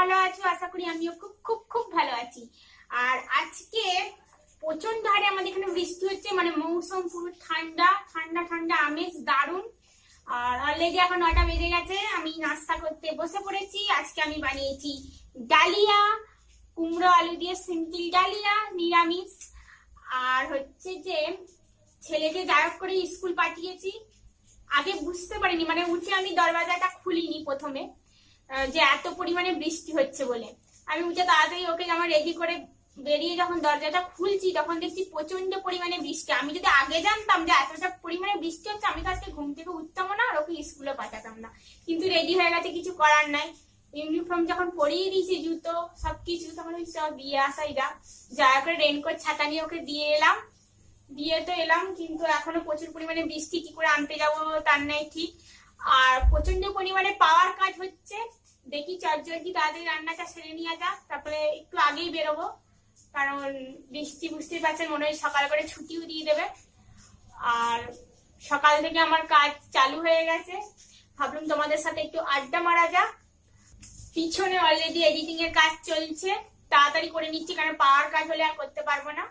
ভালো আছো, আশা করি আমিও খুব খুব খুব ভালো আছি। আর আজকে প্রচন্ড হারে আমাদের এখানে বৃষ্টি হচ্ছে, মানে মৌসুম পুরো ঠান্ডা ঠান্ডা ঠান্ডা, আমেজ দারুণ। আর অলরেডি এখন 9টা বেজে গেছে, আমি নাস্তা করতে বসে পড়েছি। আজকে আমি বানিয়েছি ডালিয়া, কুমড়ো আলু দিয়ে সিম্পল ডালিয়া, নিরামিষ। আর হচ্ছে যে ছেলেকে যাই করে স্কুল পাঠিয়েছি। আগে বুঝতে পারিনি, মানে উঠে আমি দরজাটা খুলিনি প্রথমে, যে এত পরিমাণে বৃষ্টি হচ্ছে বলে। আমি উঠে তাড়াতাড়ি ওকে আমার রেডি করে বেরিয়ে যখন দরজাটা খুলছি তখন দেখছি প্রচন্ড পরিমাণে বৃষ্টি। আমি যদি আগে জানতাম যে এতটা পরিমাণে বৃষ্টি হচ্ছে, আমি তো আজকে ঘুম থেকে উঠতাম না আর ওকে স্কুলে পাঠাতাম না। কিন্তু রেডি হয়ে গেছে, কিছু করার নাই। ইউনিফর্ম যখন পরিয়ে দিয়েছি, জুতো সবকিছু, তখন ওই সব দিয়ে আসাই যা করে রেনকোট ছাতা নিয়ে ওকে দিয়ে তো এলাম। কিন্তু এখনো প্রচুর পরিমাণে বৃষ্টি, কি করে আনতে যাবো তার নেই ঠিক। আর প্রচন্ড পরিমাণে পাওয়ার কাজ হচ্ছে। দেখি চটজলদি তাড়াতাড়ি রান্নাটা সেরে নিয়ে যাক, তারপরে একটু আগেই বেরোবো, কারণ বৃষ্টি বুঝতেই পারছেন, মনে হয় সকাল করে ছুটিও দিয়ে দেবে। আর সকাল থেকে আমার কাজ চালু হয়ে গেছে, ভাবলাম তোমাদের সাথে একটু আড্ডা মারা যাক। পিছনে অলরেডি এডিটিং এর কাজ চলছে, তাড়াতাড়ি করে নিচ্ছি, কারণ পাওয়ার কাজ হলে আর করতে পারবো না।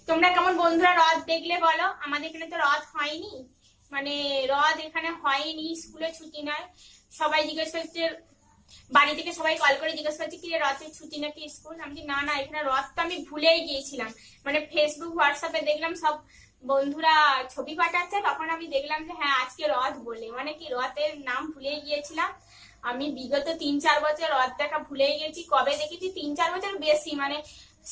তোমরা কেমন বন্ধুরা রথ দেখলে বলো? আমাদের এখানে তো রথ হয়নি, মানে রথ এখানে হয়নি, স্কুলে ছুটি নয়। সবাই জিজ্ঞেস করছে, বাড়ি থেকে সবাই কল করে জিজ্ঞেস করছে কি রথের ছুটি নাকি স্কুল। আমি না না, এখানে রথ তো আমি ভুলেই গিয়েছিলাম। মানে ফেসবুক হোয়াটসঅ্যাপে দেখলাম সব বন্ধুরা ছবি পাঠাচ্ছে, তখন আমি দেখলাম যে হ্যাঁ আজকে রথ বলে, মানে কি রথের নাম ভুলেই গিয়েছিলাম। আমি বিগত 3-4 বছর রথ দেখা ভুলেই গেছি। কবে দেখেছি 3-4 বছর বেশি, মানে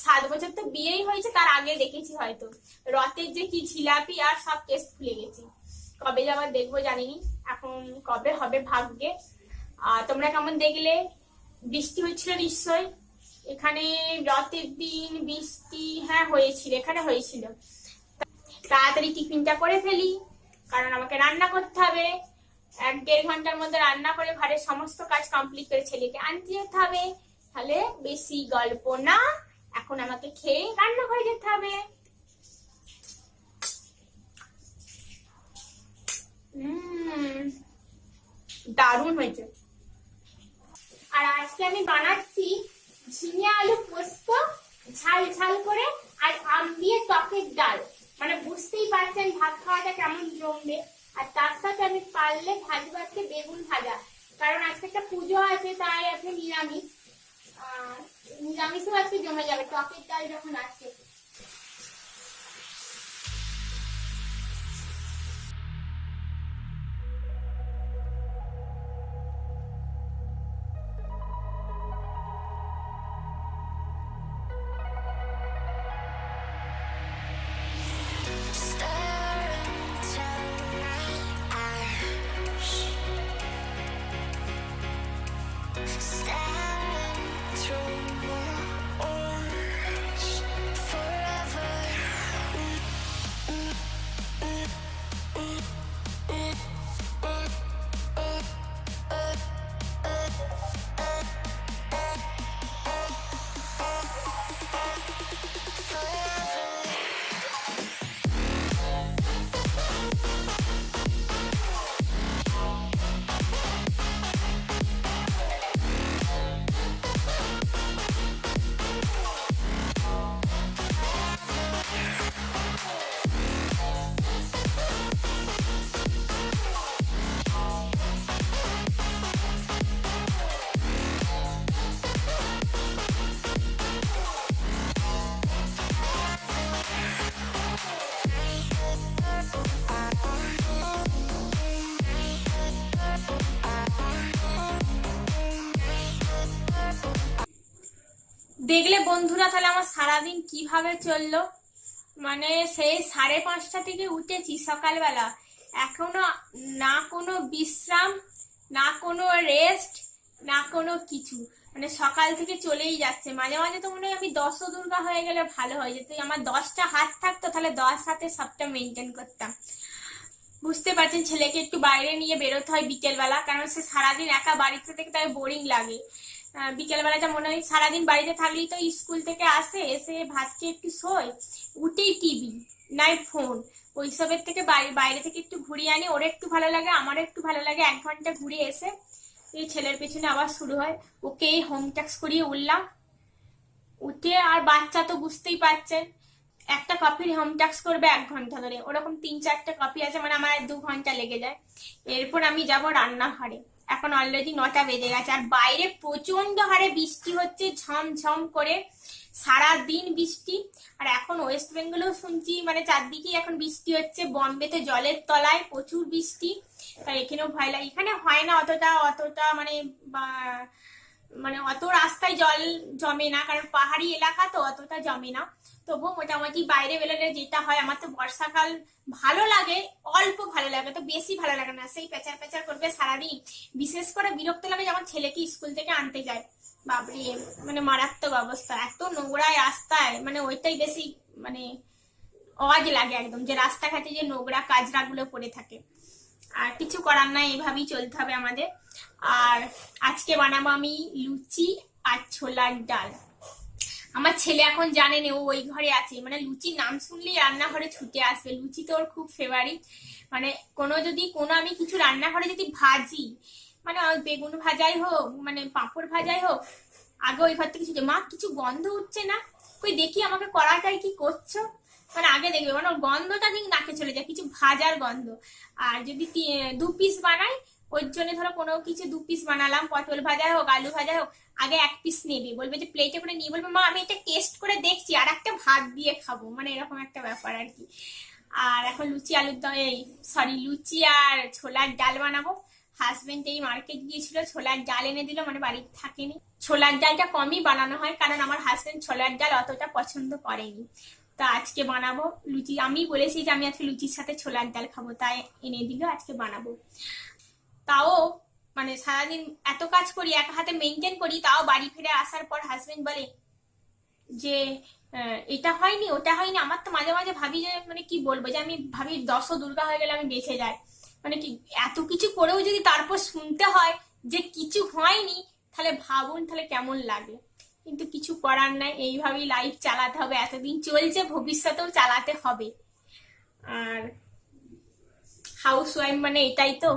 7 বছর তো বিয়েই হয়েছে, তার আগে দেখেছি হয়তো। রথের যে কি ঝিলাপি আর সব টেস্ট ভুলে গেছি। কবে যাবার দেখবো জানিনি, এখন কবে হবে ভাগ্যে। আর তোমরা কেমন দেখলে? বৃষ্টি হচ্ছিল নিশ্চয় এখানে? রথের দিন বৃষ্টি হ্যাঁ হয়েছিল, এখানে হয়েছিল। তাড়াতাড়ি টিফিনটা করে ফেলি, কারণ আমাকে রান্না করতে হবে। 1-1.5 ঘন্টার মধ্যে রান্না করে ঘরের সমস্ত কাজ কমপ্লিট করে ছেলেকে আনতে যেতে হবে। তাহলে বেশি গল্প না, এখন আমাকে খেয়ে রান্না করে যেতে হবে। দারুণ হয়েছে। আর আজকে আমি বানাচ্ছি ঝিঙে আলু পোস্ত, ঝাল ঝাল করে, আর আম দিয়ে টকের ডাল। মানে বুঝতেই পারছেন ভাত খাওয়াটা কেমন জমবে। আর তার সাথে আমি পারলে ভাজবো আজকে বেগুন ভাজা, কারণ আজকে একটা পুজো আছে, তাই আজকে নিরামিষ। নিরামিষও আজকে জমে যাবে টকের ডাল যখন আছে। দেখলে বন্ধুরা তাহলে আমার সারাদিন কিভাবে চললো। মানে সেই 5:30 থেকে উঠেছি সকালবেলা, এখনো না কোনো বিশ্রাম, না কোনো রেস্ট, না কোনো কিছু। মানে সকাল থেকে চলেই যাচ্ছে। মাঝে মাঝে তো মনে হয় আমি 10 দুর্গা হয়ে গেলে ভালো হয়, যদি আমার 10টা হাত থাকতো তাহলে 10 হাতে সবটা মেনটেন করতাম। বুঝতে পারছেন, ছেলেকে একটু বাইরে নিয়ে বেরোতে হয় বিকেলবেলা, কারণ সে সারাদিন একা বাড়িতে থেকে তাই বোরিং লাগে। বিকেলবেলাটা মনে হয় সারাদিন বাড়িতে থাকলেই তো স্কুল থেকে আসে, এসে ভাত খেয়ে একটু শোয়, উঠেই টিভি নাই ফোন। ওইসবের থেকে বাইরে থেকে একটু ঘুরিয়ে আনি, ওর একটু ভালো লাগে, আমারও একটু ভালো লাগে। 1 ঘন্টা ঘুরে এসে এই ছেলের পেছনে আবার শুরু হয়। ওকে হোম ট্যাক্স করিয়ে উঠলাম, উঠে আর বাচ্চা তো বুঝতেই পারছেন, একটা কপির হোম ট্যাক্স করবে 1 ঘন্টা ধরে, ওরকম 3-4টে কপি আছে, মানে আমার 2 ঘন্টা লেগে যায়। এরপর আমি যাব রান্নাঘরে। এখন অলরেডি 9টা বেজে গেছে, আর বাইরে প্রচন্ড হারে বৃষ্টি হচ্ছে, ঝমঝম করে সারাদিন বৃষ্টি। আর এখন ওয়েস্ট বেঙ্গলেও শুনছি মানে চারদিকেই এখন বৃষ্টি হচ্ছে, বম্বেতে জলের তলায় প্রচুর বৃষ্টি। তাই এখানেও ভয় লাগে। এখানে হয় না অতটা অতটা মানে মানে অত রাস্তায় জল জমে না, কারণ পাহাড়ি এলাকা তো অতটা জমে না। তবুও মোটামুটি বাইরে বেরোলে যেটা হয়, আমার তো বর্ষাকাল ভালো লাগে, অল্প ভালো লাগে, তো বেশি ভালো লাগে না, সেই পেঁচার পেঁচার করবে সারাদিন। বিশেষ করে বিরক্ত লাগে যখন ছেলেকে স্কুল থেকে আনতে যায়, বাবরে মানে মারাত্মক অবস্থা, এত নোংরা রাস্তায়, মানে ওইটাই বেশি মানে অবাজ লাগে একদম, যে রাস্তাঘাটে যে নোংরা কাজরা গুলো পড়ে থাকে। আর কিছু করার নাই, এইভাবেই চলতে হবে আমাদের। আর আজকে বানাবো আমি লুচি আর ছোলার ডাল। আমার ছেলে এখন জানে না, ও ওই ঘরে আছে, মানে লুচির নাম শুনলেই রান্নাঘরে ছুটে আসবে, লুচি তো ওর খুব ফেভারিট। মানে কোনো আমি কিছু রান্নাঘরে যদি ভাজি, মানে বেগুন ভাজাই হোক, মানে পাঁপড় ভাজাই হোক, আগে ওই ঘর থেকে ছুটে, মা কিছু গন্ধ উঠছে না, কই দেখি আমাকে কড়াটাই কি করছো, মানে আগে দেখবে, মানে ওর গন্ধটা ঠিক নাকে চলে যায়, কিছু ভাজার গন্ধ। আর যদি 2 পিস বানাই, ওর জন্য ধরো কোনো কিছু 2 পিস বানালাম, পটল ভাজা হোক আলু ভাজা হোক, আগে 1 পিস নেবে, বলবে যে প্লেটে করে নিয়ে বলবে মা আমি এটা টেস্ট করে দেখছি, আর একটা ভাত দিয়ে খাবো, মানে এরকম একটা ব্যাপার আর কি। আর এখন লুচি আলুর দম, এই সরি লুচি আর ছোলার ডাল বানাবো। হাজবেন্ড এই মার্কেট গিয়েছিল, ছোলার ডাল এনে দিল, মানে বাড়িতে থাকেনি। ছোলার ডালটা কমই বানানো হয়, কারণ আমার হাজবেন্ড ছোলার ডাল অতটা পছন্দ করেনি। তা আজকে বানাবো লুচি, আমি বলেছি যে আমি আজকে লুচির সাথে ছোলার ডাল খাবো, তাই এনে দিল, আজকে বানাবো। তাও মানে সারাদিন এত কাজ করি, এক হাতে মেনটেন করি, তাও বাড়ি ফিরে আসার পর হাজবেন্ড বলে যে এটা হয়নি ওটা হয়নি। আমার তো মাঝে মাঝে ভাবি যে মানে কি বলবো, যে আমি ভাবি দুর্গা হয়ে গেলে আমি বেঁচে যাই, মানে কি এত কিছু করেও যদি তারপর শুনতে হয় যে কিছু হয়নি, তাহলে ভাবুন তাহলে কেমন লাগে। কিন্তু কিছু করার নাই, এইভাবেই লাইফ চালাতে হবে, এতদিন চলছে, ভবিষ্যতেও চালাতে হবে। আর হাউস ওয়াইফ মানে এটাই তো,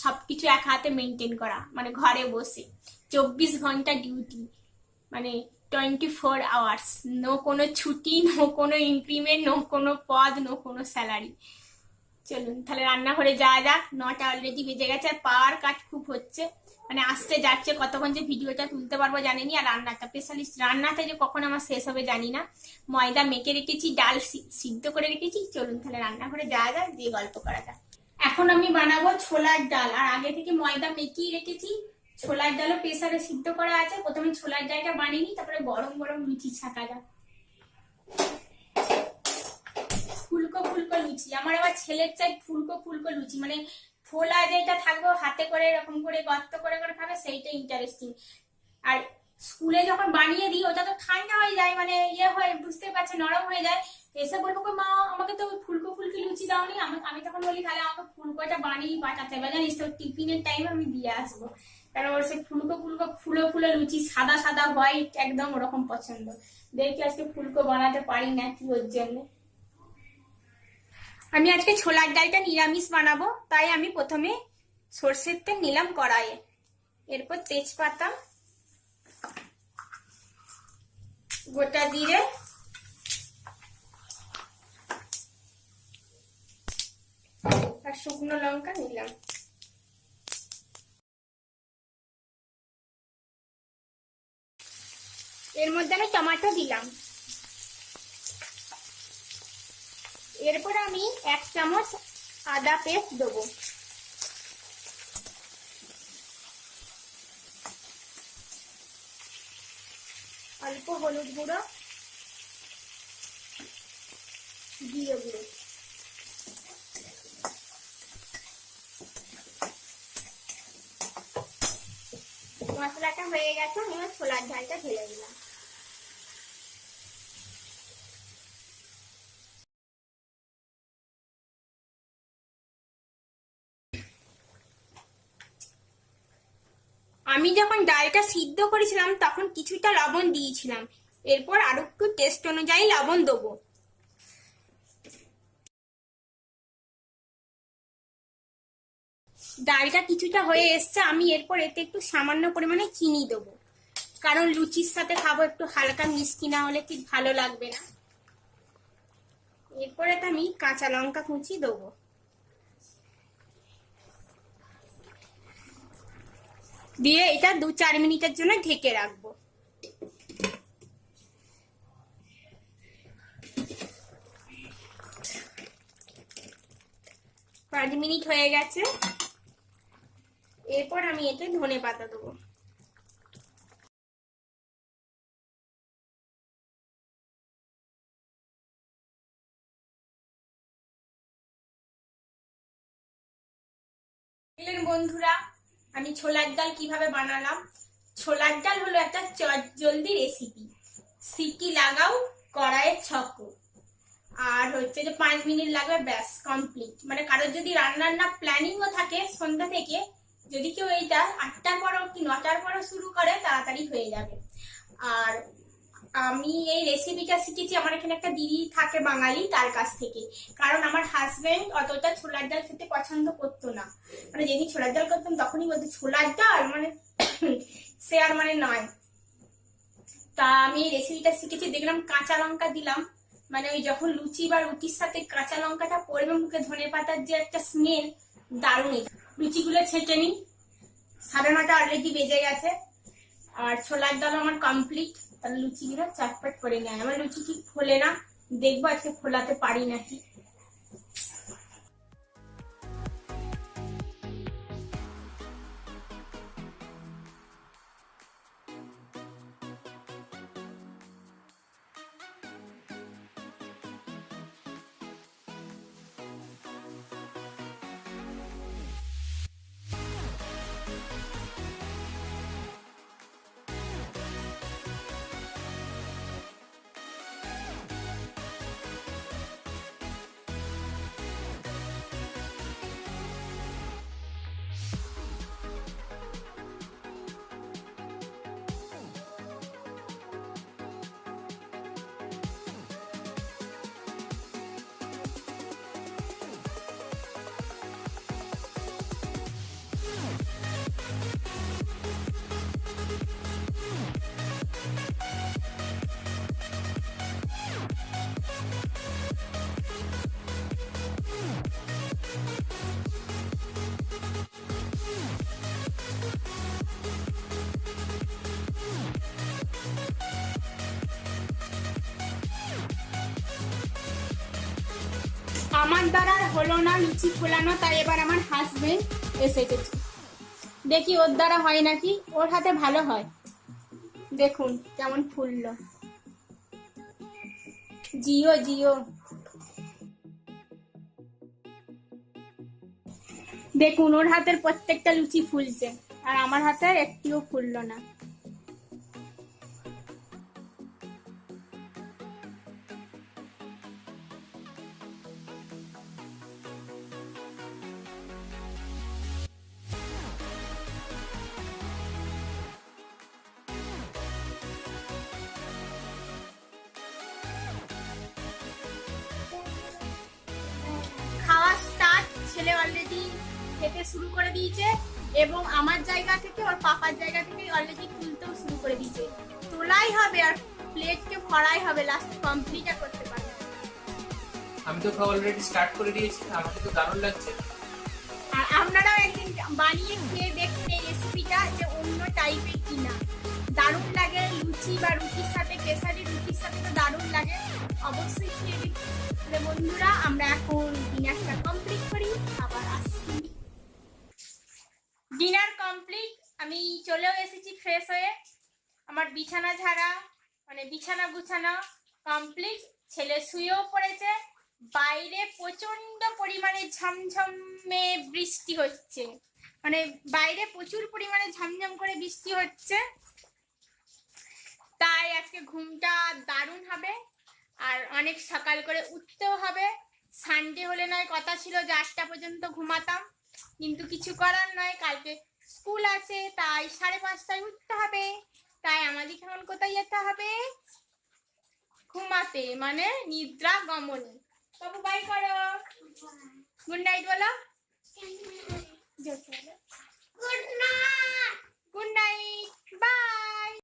সবকিছু এক হাতে মেনটেন করা, মানে ঘরে বসে 24 ঘন্টা ডিউটি, মানে 24 আওয়ার্স, নো কোনো ছুটি, নো কোনো ইনক্রিমেন্ট, নো কোনো পদ, নো কোনো স্যালারি। চলুন তাহলে রান্নাঘরে যাওয়া যাক, 9টা অলরেডি বেজে গেছে, আর পাওয়ার কাট খুব হচ্ছে, মানে আসতে যাচ্ছে, কতক্ষণ যে ভিডিওটা তুলতে পারবো জানিনি। আর রান্নাটা স্পেশালিস্ট, রান্নাটা যে কখন আমার শেষ হবে জানি না। ময়দা মেখে রেখেছি, ডাল সিদ্ধ করে রেখেছি, চলুন তাহলে রান্নাঘরে যাওয়া যাক, দিয়ে গল্প করা যাক। এখন আমি বানাবো ছোলার ডাল, আর আগে থেকে ময়দা মেখেই রেখেছি, ছোলার ডালও প্রেসারে সিদ্ধ করা আছে। প্রথমে ছোলার ডালটা বানিয়ে নিই, তারপরে গরম গরম লুচি ছাকা যাক। ফুলকো ফুলকো লুচি, আমার আবার ছেলের চাই ফুলকো ফুলকো লুচি, মানে ফোলা যেটা থাকবে হাতে করে এরকম করে গর্ত করে করে খাবে, সেইটা ইন্টারেস্টিং। আর স্কুলে যখন বানিয়ে দিই, ওটা তো ঠান্ডা হয়ে যায়, মানে ইয়ে হয়ে বুঝতে পারছে, নরম হয়ে যায়। এসে বলবো মা আমাকে তো ফুলকো ফুলকি লুচি দাওনি, আমি তখন বলি তাহলে আমাকে ফুলকোটা বানিয়ে পাঠাতে হবে, জানিস তো টিফিনের টাইমে আমি দিয়ে আসবো, কারণ ওর সে ফুলকো ফুলকো ফুলো ফুলো লুচি, সাদা সাদা হোয়াইট একদম ওরকম পছন্দ। দেখি আজকে ফুলকো বানাতে পারি না কি ওর জন্য। আমি আজকে ছোলার ডালটা নিরামিষ বানাবো, তাই আমি প্রথমে সর্ষের তেল নিলাম কড়াইয়ে, এরপর তেজপাতা, গোটা জিরে, আর শুকনো লঙ্কা নিলাম। এর মধ্যে আমি টমেটো দিলাম। এরপর আমি 1 চামচ আদা পেস্ট দেবো, অল্প হলুদ গুঁড়ো, জিরে গুঁড়ো, মশলাটা হয়ে গেছে, আমি ছোলার ডালটা ঢেলে দিলাম। আমি যখন ডালটা সিদ্ধ করেছিলাম তখন কিছুটা লবণ দিয়েছিলাম, এরপর আরো একটু টেস্ট অনুযায়ী লবণ দেবো। ডালটা কিছুটা হয়ে এসছে, আমি এরপর এতে একটু সামান্য পরিমাণে চিনি দেবো, কারণ লুচির সাথে খাবো, একটু হালকা মিষ্টি না হলে ঠিক ভালো লাগবে না। এরপরে আমি কাঁচা লঙ্কা কুচি দেবো, দিয়ে এটা 2-4 মিনিটের জন্য ঢেকে রাখবো। 5 মিনিট হয়ে গেছে, এরপর আমি এতে ধনে পাতা দেবো। বন্ধুরা, আমি ছোলার ডাল কিভাবে বানালাম। ছোলার ডাল হলো একটা চটজলদি রেসিপি। সিটি লাগাও, কড়াইয়ে ছকো, আর হচ্ছে যে 5 মিনিট লাগবে, ব্যাস কমপ্লিট। মানে কারোর যদি রান্নার না প্ল্যানিংও থাকে সন্ধ্যা থেকে, যদি কেউ এইটা 8টার পর কি 9টার পর শুরু করে, তাড়াতাড়ি হয়ে যাবে। আর আমি এই রেসিপিটা শিখেছি আমার এখানে একটা দিদি থাকে বাঙালি, তার কাছ থেকে। কারণ আমার হাজবেন্ড অতটা ছোলার ডাল খেতে পছন্দ করতো না, মানে যেদিন ছোলার ডাল করতাম তখনই বলতো ছোলার ডাল মানে সে আর মানে নয়। তা আমি এই রেসিপিটা শিখেছি, দেখলাম কাঁচা লঙ্কা দিলাম, মানে ওই যখন লুচি বা রুটির সাথে কাঁচা লঙ্কাটা পড়বে মুখে, ধনে পাতার যে একটা স্মেল, দারুণ। লুচিগুলো ছেঁকে নিই, 9:30 অলরেডি বেজে গেছে, আর ছোলার ডাল আমার কমপ্লিট। তাহলে লুচিগুলো চটপট করে নেয়, আমার লুচি ঠিক ফোলে না, দেখবো আজকে ফোলাতে পারি নাকি। আমার দ্বারা হলো না লুচি ফোলানো, তাই এবার আমার হাজবেন্ড এসেছে, দেখি ওর দ্বারা হয় নাকি। ওর হাতে ভালো হয়, দেখুন কেমন ফুললো। জিও জিও, দেখুন ওর হাতের প্রত্যেকটা লুচি ফুলছে, আর আমার হাতের একটিও ফুললো না। খাওয়া স্টার্ট, ছেলে অলরেডি খেতে শুরু করে দিয়েছে, এবং আমার জায়গা থেকে ওর পাপার জায়গা থেকে অলরেডি তুলতেও শুরু করে দিয়েছে। তোলাই হবে আর প্লেটকে ভরাই হবে, লাস্ট কমপ্লিট করতে পারবে। আমি তো খাওয়া অলরেডি স্টার্ট করে দিয়েছি, আমাকে তো দারুণ লাগছে। আর আপনারাও একদিন বানিয়ে খেয়ে দেখুন এই রেসিপিটা, যে অন্য টাইপের কিনা। দারুণ লাগে লুচি বা রুটির সাথে, কেসারি রুটির সাথে তো দারুণ লাগে, অবশ্যই খেয়ে দেখুন। বন্ধুরা, আমরা এখন ডিনারটা কমপ্লিট করি, আবার আসছি। ডিনার কমপ্লিট, আমি চলেও এসেছি ফ্রেশ হয়ে, আমার বিছানা ঝাড়া মানে বিছানা গুছানো কমপ্লিট, ছেলে শুয়েও পড়েছে। বাইরে প্রচন্ড পরিমাণে ঝমঝমে বৃষ্টি হচ্ছে, মানে বাইরে প্রচুর পরিমাণে ঝমঝম করে বৃষ্টি হচ্ছে, তাই আজকে ঘুমটা দারুণ হবে, আর অনেক সকাল করে উঠতেও হবে। সানডে হলে নয় কথা ছিল যে 8টা পর্যন্ত ঘুমাতাম, কিন্তু কিছু করার নয়, কালকে স্কুল আছে, তাই 5:30টায় উঠতে হবে। তাই আমাদেরকে এখন কোথায় যেতে হবে? ঘুমাতে, মানে নিদ্রা গমনে। বাবু বাই করো, গুড নাইট বলো। Good night, by.